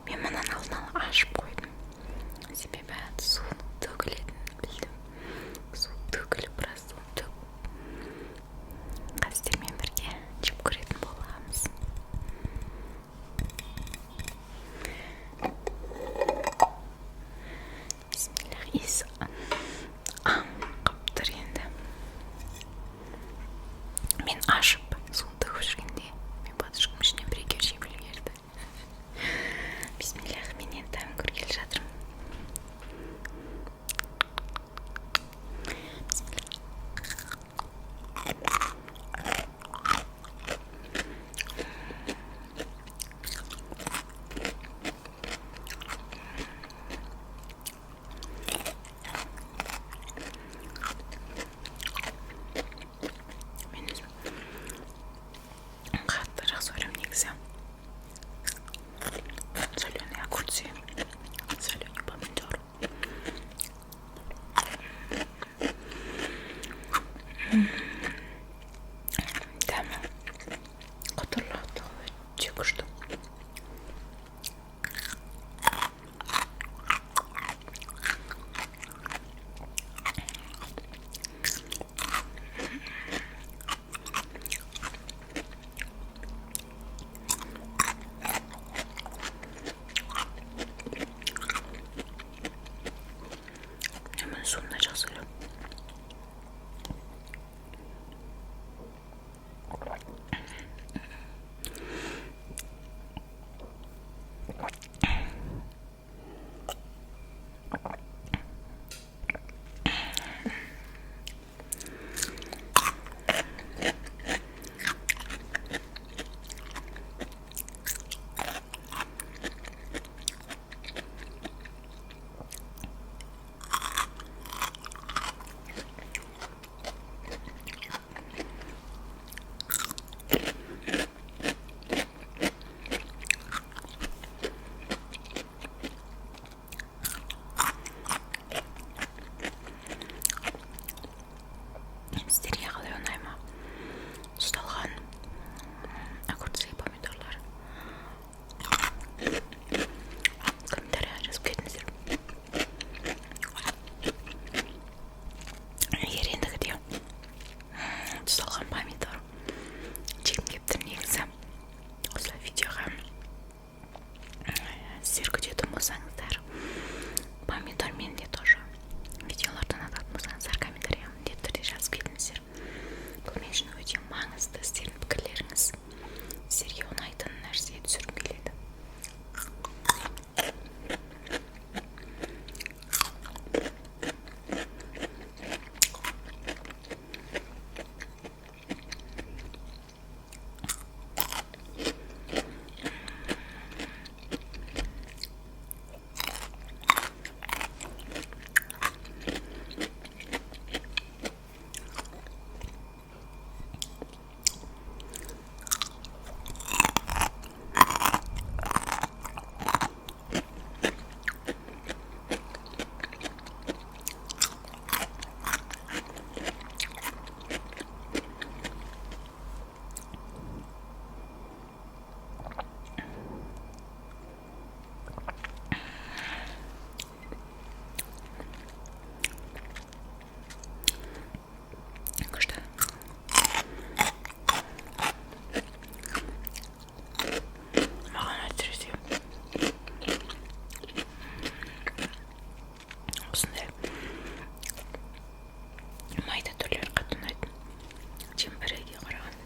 Мен мынаны алдын ала ашып қойдым, себебі су төгілетінін білдім. Су төгіліп, біраз су төгіп қазірмен бірге жеп көретін боламыз. Бисмиллах, иісі қып тұр енді. Мен ашып суын төгіп жүргенде мен бадышқым ішіне бір екеу жеп үлгерді. Бисмиллах, мен енді дәмін көргелі жатырмын. Мен өзім қатты жақсы көремін негізі. Соленые огурцы, соленый помидор. Дәмі қытырлау өте күшті. Мен суын да жақсы көремін. Сіздерге қалай ұнай ма? Ұсталған огурцы и помидорлар. Комментария жазып кетіңіздер. Егер ендігіде ұсталған помидор жегім келіп тұр негізі, осы видеоға сіздер күтетін болсаңыздар, помидор мен де тоже видеолардан ататын болсаңыздар, комментария міндетті түрде жазып кетіңіздер. Бұл мен үшін өте маңызды сіздердің пікірлеріңіз. Сіздерге ұнайтын нәрсе түсіргім келеді. Күшті. Маған әсіресе осындай майда түрлері қатты ұнайды. Темперге қарағанда.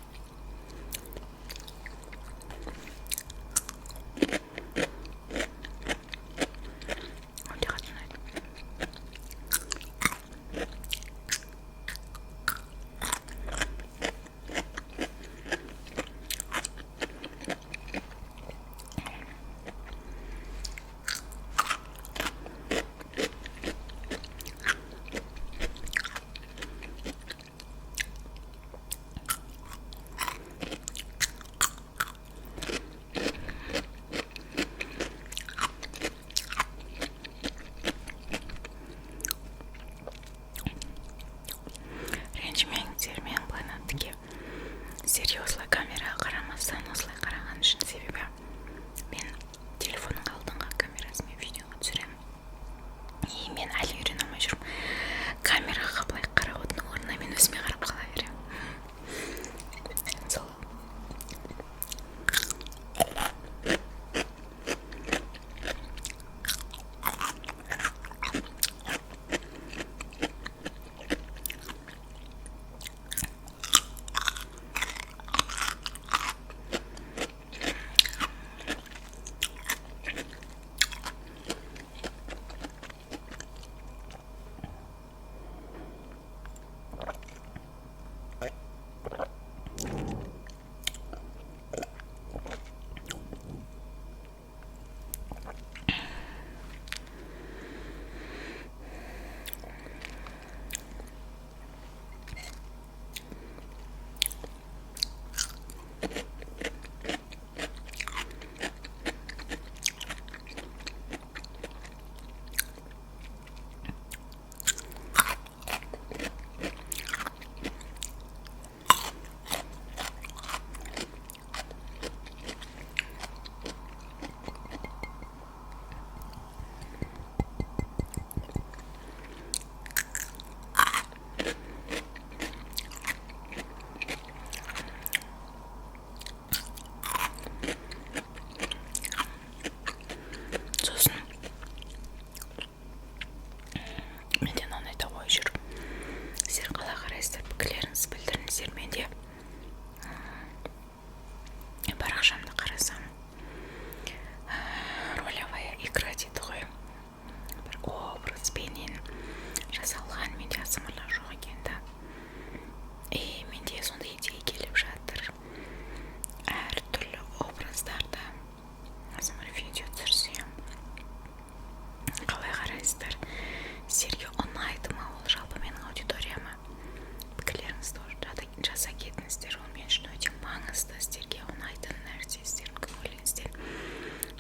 Өте қатты ұнайды.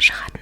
шығатын